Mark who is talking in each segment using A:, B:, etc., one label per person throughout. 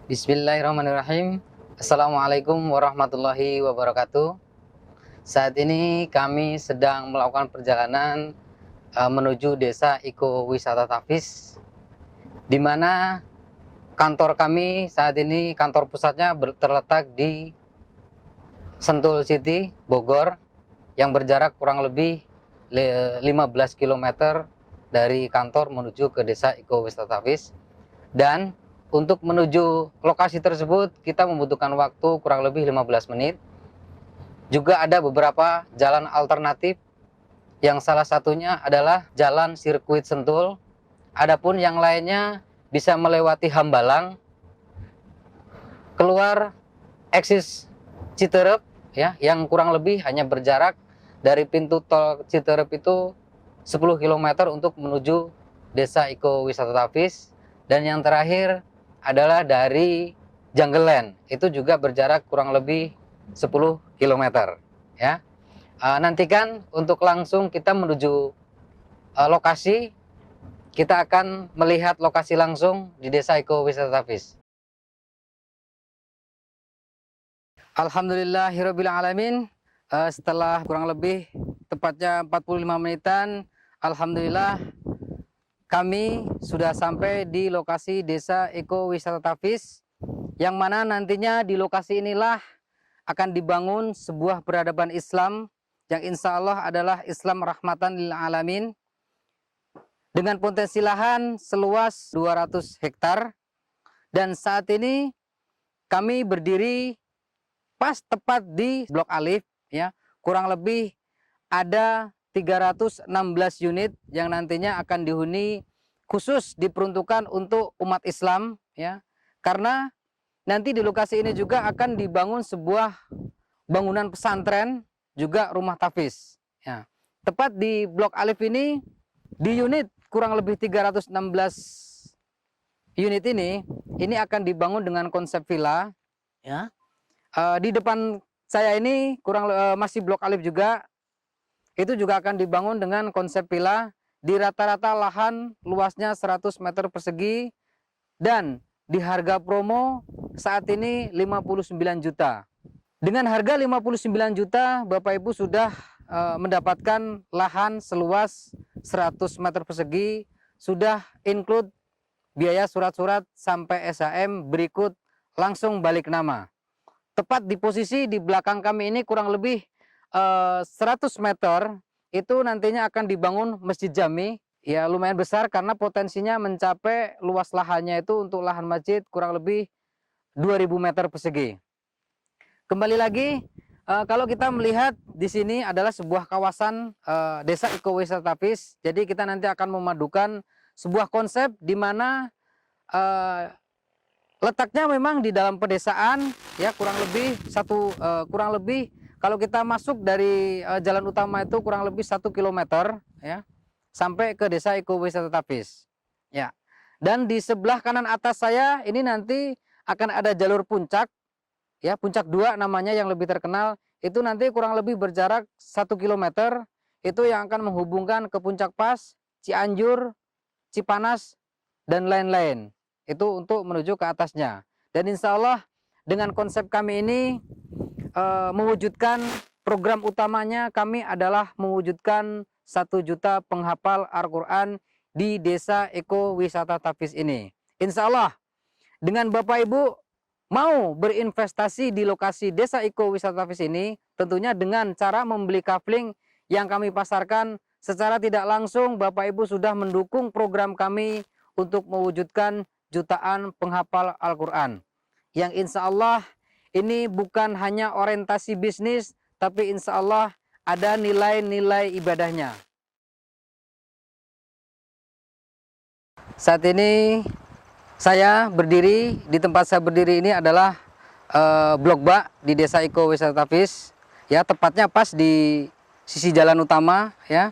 A: Bismillahirrahmanirrahim. Assalamualaikum warahmatullahi wabarakatuh. Saat ini kami sedang melakukan perjalanan menuju desa ekowisata Tafis, di mana kantor kami saat ini, kantor pusatnya terletak di Sentul City, Bogor, yang berjarak kurang lebih 15 km dari kantor menuju ke desa ekowisata Tafis. Dan untuk menuju lokasi tersebut kita membutuhkan waktu kurang lebih 15 menit. Juga ada beberapa jalan alternatif, yang salah satunya adalah jalan sirkuit Sentul. Adapun yang lainnya bisa melewati Hambalang, keluar eksis Citerep ya, yang kurang lebih hanya berjarak dari pintu tol Citerep itu 10 km untuk menuju desa ekowisata Tafis. Dan yang terakhir adalah dari Janggelan, itu juga berjarak kurang lebih 10 km ya. Nantikan untuk langsung kita menuju lokasi, kita akan melihat lokasi langsung di desa ekowisata Tafis. Alhamdulillahirabbil alamin. Setelah kurang lebih tepatnya 45 menitan, alhamdulillah kami sudah sampai di lokasi desa ekowisata Tafis, yang mana nantinya di lokasi inilah akan dibangun sebuah peradaban Islam yang insya Allah adalah Islam rahmatan lil alamin, dengan potensi lahan seluas 200 hektar. Dan saat ini kami berdiri pas tepat di Blok Alif ya, kurang lebih ada 316 unit yang nantinya akan dihuni, khusus diperuntukkan untuk umat Islam ya. Karena nanti di lokasi ini juga akan dibangun sebuah bangunan pesantren, juga rumah Tafis ya. Tepat di Blok Alif ini, di unit kurang lebih 316 unit ini akan dibangun dengan konsep villa ya. Di depan saya ini masih Blok Alif juga, itu juga akan dibangun dengan konsep villa di rata-rata lahan luasnya 100 meter persegi, dan di harga promo saat ini 59 juta. Dengan harga 59 juta, Bapak Ibu sudah mendapatkan lahan seluas 100 meter persegi, sudah include biaya surat-surat sampai SHM berikut langsung balik nama. Tepat di posisi di belakang kami ini kurang lebih 100 meter itu nantinya akan dibangun masjid jami ya, lumayan besar karena potensinya mencapai luas lahannya itu untuk lahan masjid kurang lebih 2000 meter persegi. Kembali lagi, kalau kita melihat di sini adalah sebuah kawasan desa ekowisata Tafis. Jadi kita nanti akan memadukan sebuah konsep di mana letaknya memang di dalam pedesaan ya, kurang lebih kalau kita masuk dari jalan utama itu kurang lebih 1 km ya, sampai ke desa ekowisata Tafis ya. Dan di sebelah kanan atas saya ini nanti akan ada jalur puncak ya, puncak 2 namanya yang lebih terkenal. Itu nanti kurang lebih berjarak 1 km, itu yang akan menghubungkan ke Puncak Pas, Cianjur, Cipanas dan lain-lain. Itu untuk menuju ke atasnya. Dan insya Allah dengan konsep kami ini mewujudkan program utamanya, kami adalah mewujudkan 1 juta penghafal Al-Quran di desa ekowisata Tafis ini. Insya Allah dengan Bapak Ibu mau berinvestasi di lokasi desa ekowisata Tafis ini, tentunya dengan cara membeli kafling yang kami pasarkan, secara tidak langsung Bapak Ibu sudah mendukung program kami untuk mewujudkan jutaan penghafal Al-Quran, yang insya Allah ini bukan hanya orientasi bisnis, tapi insya Allah ada nilai-nilai ibadahnya. Saat ini saya berdiri, di tempat saya berdiri ini adalah Blok Ba di desa ekowisata Tafis ya, tepatnya pas di sisi jalan utama ya.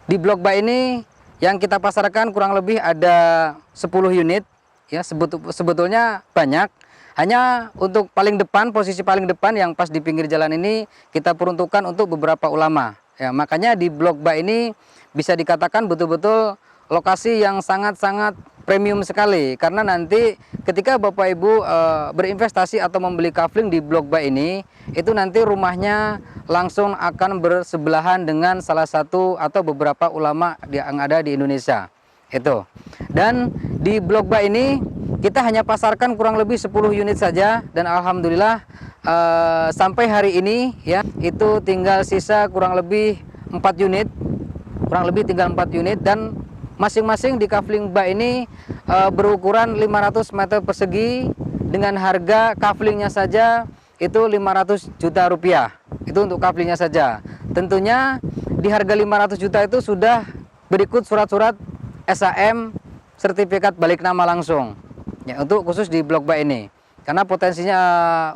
A: Di Blok Ba ini yang kita pasarkan kurang lebih ada 10 unit ya, sebetulnya banyak. Hanya untuk paling depan, posisi paling depan yang pas di pinggir jalan ini kita peruntukkan untuk beberapa ulama ya. Makanya di Blok Ba ini bisa dikatakan betul-betul lokasi yang sangat-sangat premium sekali, karena nanti ketika Bapak Ibu berinvestasi atau membeli kafling di Blok B ini, itu nanti rumahnya langsung akan bersebelahan dengan salah satu atau beberapa ulama yang ada di Indonesia. Itu. Dan di Blok B ini kita hanya pasarkan kurang lebih 10 unit saja, dan alhamdulillah sampai hari ini ya itu tinggal sisa kurang lebih 4 unit. Kurang lebih tinggal 4 unit, dan masing-masing di kafling B ini berukuran 500 meter persegi dengan harga kaflingnya saja itu 500 juta rupiah. Itu untuk kaflingnya saja. Tentunya di harga 500 juta itu sudah berikut surat-surat SAM, sertifikat balik nama langsung. Ya, untuk khusus di Blok B ini. Karena potensinya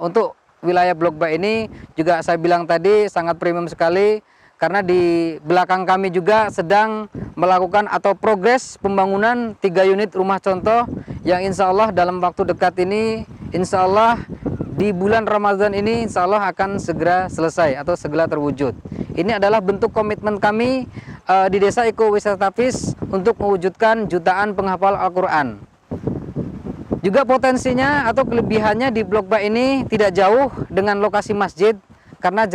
A: untuk wilayah Blok B ini juga saya bilang tadi sangat premium sekali. Karena di belakang kami juga sedang melakukan atau progres pembangunan 3 unit rumah contoh yang insya Allah dalam waktu dekat ini, insya Allah di bulan Ramadan ini insya Allah akan segera selesai atau segera terwujud. Ini adalah bentuk komitmen kami di Desa Ekowisata Tapis untuk mewujudkan jutaan penghafal Al-Quran. Juga potensinya atau kelebihannya di Blok B ini tidak jauh dengan lokasi masjid, karena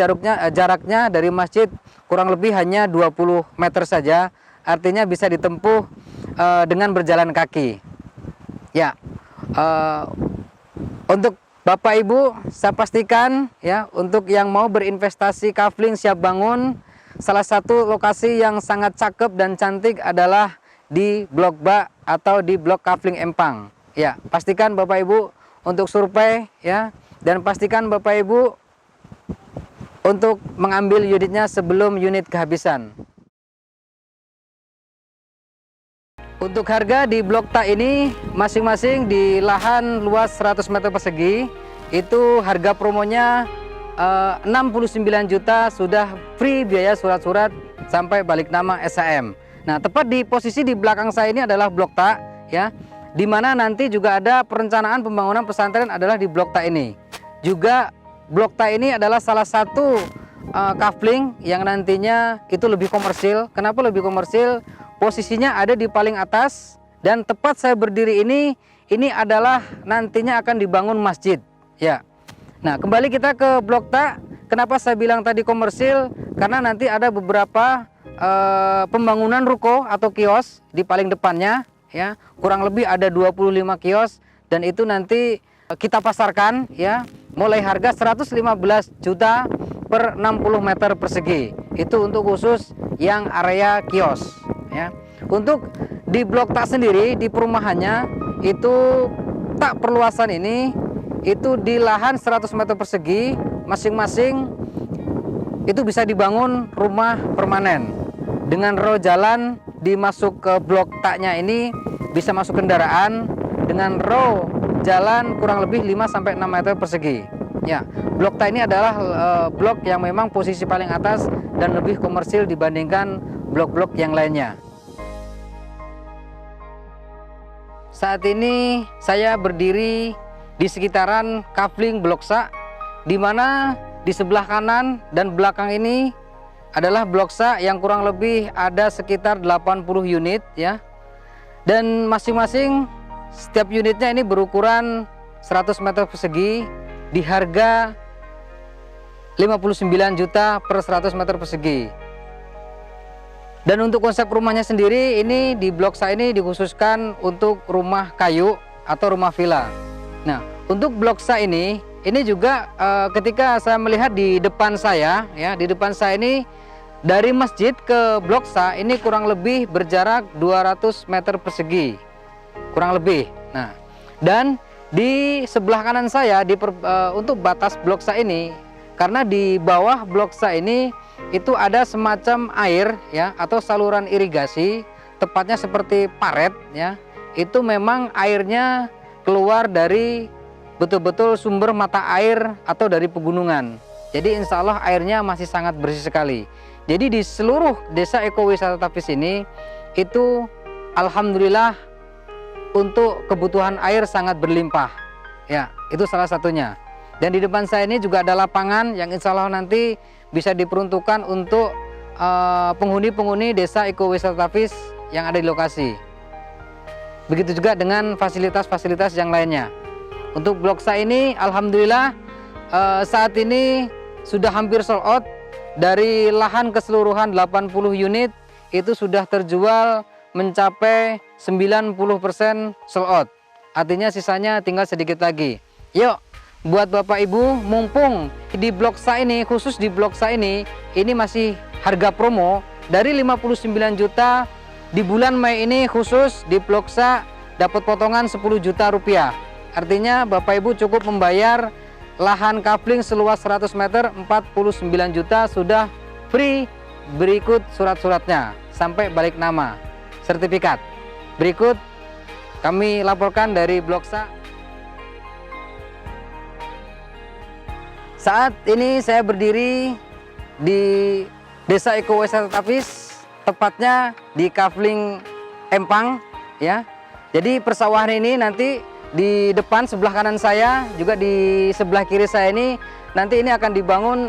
A: jaraknya dari masjid kurang lebih hanya 20 meter saja, artinya bisa ditempuh dengan berjalan kaki. Ya, untuk Bapak Ibu saya pastikan ya, untuk yang mau berinvestasi kafling siap bangun, salah satu lokasi yang sangat cakep dan cantik adalah di Blok B atau di Blok Kafling Empang. Ya, pastikan Bapak Ibu untuk survei ya, dan pastikan Bapak Ibu untuk mengambil unitnya sebelum unit kehabisan. Untuk harga di Blok Ta ini masing-masing di lahan luas 100 meter persegi itu harga promonya 69 juta, sudah free biaya surat-surat sampai balik nama SAM. Nah, tepat di posisi di belakang saya ini adalah Blok Ta ya, di mana nanti juga ada perencanaan pembangunan pesantren adalah di Blok Ta ini. Juga Blok Ta ini adalah salah satu kafling yang nantinya itu lebih komersil. Kenapa lebih komersil? Posisinya ada di paling atas, dan tepat saya berdiri ini adalah nantinya akan dibangun masjid ya. Nah, kembali kita ke Blok Ta. Kenapa saya bilang tadi komersil? Karena nanti ada beberapa pembangunan ruko atau kios di paling depannya ya. Kurang lebih ada 25 kios, dan itu nanti kita pasarkan ya, mulai harga 115 juta per 60 meter persegi. Itu untuk khusus yang area kios ya. Untuk di Blok Ta sendiri, di perumahannya itu tak perluasan ini itu di lahan 100 meter persegi, masing-masing itu bisa dibangun rumah permanen. Dengan row jalan dimasuk ke Blok Ta-nya ini bisa masuk kendaraan dengan row jalan kurang lebih 5-6 meter persegi. Ya, Blok Ta ini adalah blok yang memang posisi paling atas dan lebih komersil dibandingkan blok-blok yang lainnya. Saat ini saya berdiri di sekitaran kafling Blok Sa, di mana di sebelah kanan dan belakang ini adalah Blok Sa yang kurang lebih ada sekitar 80 unit ya. Dan masing-masing setiap unitnya ini berukuran 100 meter persegi di harga 59 juta per 100 meter persegi. Dan untuk konsep rumahnya sendiri ini di Blok Sa ini dikhususkan untuk rumah kayu atau rumah villa. Nah, untuk Blok Sa ini juga ketika saya melihat di depan saya ya, di depan saya ini dari masjid ke Blok Sa ini kurang lebih berjarak 200 meter persegi. Kurang lebih. Nah, dan di sebelah kanan saya untuk batas Blok Sa ini, karena di bawah Blok Sa ini itu ada semacam air ya, atau saluran irigasi, tepatnya seperti paret ya. Itu memang airnya keluar dari betul-betul sumber mata air atau dari pegunungan. Jadi insya Allah airnya masih sangat bersih sekali. Jadi di seluruh Desa Ekowisata Tapis ini itu alhamdulillah untuk kebutuhan air sangat berlimpah ya, itu salah satunya. Dan di depan saya ini juga ada lapangan yang insya Allah nanti bisa diperuntukkan untuk penghuni-penghuni Desa Ekowisata Tapis yang ada di lokasi. Begitu juga dengan fasilitas-fasilitas yang lainnya. Untuk Blok SA ini alhamdulillah saat ini sudah hampir sold out. Dari lahan keseluruhan 80 unit itu sudah terjual mencapai 90% sold out. Artinya sisanya tinggal sedikit lagi. Yuk, buat Bapak Ibu, mumpung di Blok SA ini, khusus di Blok SA ini masih harga promo dari 59 juta. Di bulan Mei ini khusus di Blok SA dapat potongan 10 juta rupiah. Artinya Bapak Ibu cukup membayar lahan kafling seluas 100 meter 49 juta sudah free, berikut surat-suratnya sampai balik nama, sertifikat. Berikut kami laporkan dari Blok SA. Saat ini saya berdiri di Desa Ekowisata Tapis, tepatnya di Kafling Empang ya. Jadi persawahan ini nanti di depan sebelah kanan saya, juga di sebelah kiri saya ini nanti ini akan dibangun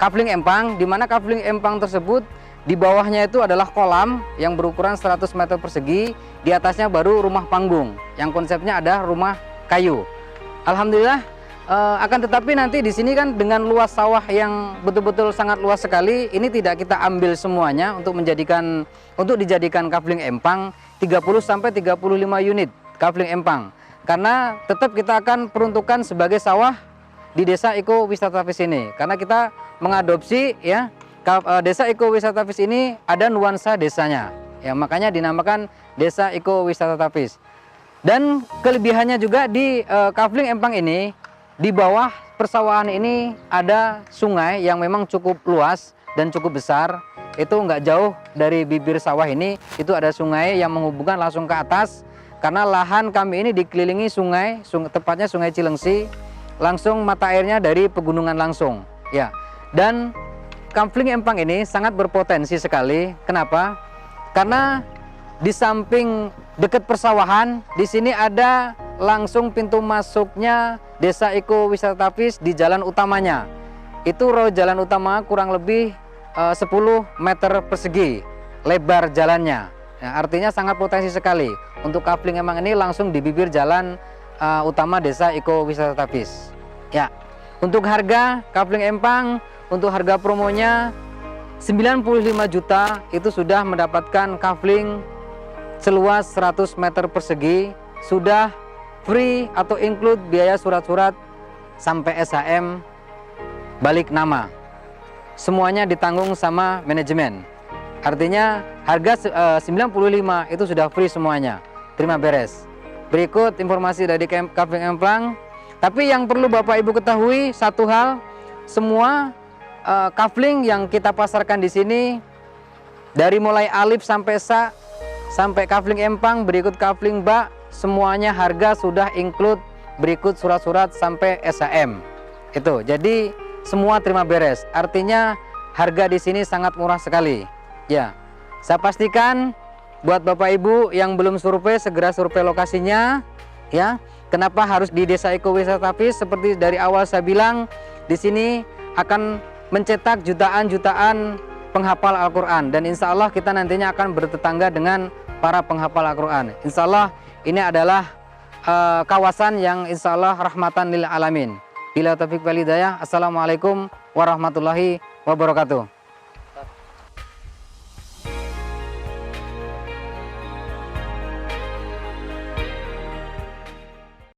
A: Kafling Empang, di mana Kafling Empang tersebut di bawahnya itu adalah kolam yang berukuran 100 meter persegi, di atasnya baru rumah panggung yang konsepnya ada rumah kayu. Alhamdulillah, akan tetapi nanti di sini kan dengan luas sawah yang betul-betul sangat luas sekali, ini tidak kita ambil semuanya untuk dijadikan Kafling Empang 30 sampai 35 unit Kafling Empang, karena tetap kita akan peruntukan sebagai sawah di Desa Ekowisata Tapis ini, karena kita mengadopsi ya Desa Ekowisata Tapis ini ada nuansa desanya ya, makanya dinamakan Desa Ekowisata Tapis. Dan kelebihannya juga di Kafling Empang ini, di bawah persawahan ini ada sungai yang memang cukup luas dan cukup besar. Itu nggak jauh dari bibir sawah ini, itu ada sungai yang menghubungkan langsung ke atas. Karena lahan kami ini dikelilingi sungai, tepatnya Sungai Cilengsi, langsung mata airnya dari pegunungan langsung ya. Dan Kafling Empang ini sangat berpotensi sekali. Kenapa? Karena di samping dekat persawahan, di sini ada langsung pintu masuknya Desa Ekowisata Tapis di jalan utamanya. Itu jalan utama kurang lebih 10 meter persegi lebar jalannya. Ya, artinya sangat potensi sekali untuk Kafling Empang ini langsung di bibir jalan utama Desa Ekowisata Tapis. Ya, untuk harga Kafling Empang, untuk harga promonya 95 juta itu sudah mendapatkan kafling seluas 100 meter persegi, sudah free atau include biaya surat-surat sampai SHM balik nama. Semuanya ditanggung sama manajemen. Artinya harga 95 itu sudah free semuanya, terima beres. Berikut informasi dari Kafling Empang. Tapi yang perlu Bapak Ibu ketahui satu hal, semua kafling yang kita pasarkan di sini dari mulai alif sampai sa, sampai Kafling Empang, berikut Kafling Bak, semuanya harga sudah include berikut surat-surat sampai SHM. Itu. Jadi semua terima beres. Artinya harga di sini sangat murah sekali. Ya, saya pastikan buat Bapak Ibu yang belum survei, segera survei lokasinya ya. Kenapa harus di Desa Ekowisata Tapis? Seperti dari awal saya bilang, di sini akan mencetak jutaan-jutaan penghafal Al-Quran, dan insya Allah kita nantinya akan bertetangga dengan para penghafal Al-Quran. Insya Allah ini adalah kawasan yang insya Allah rahmatan lil alamin. Bila taufiq wal hidayah. Assalamualaikum warahmatullahi wabarakatuh.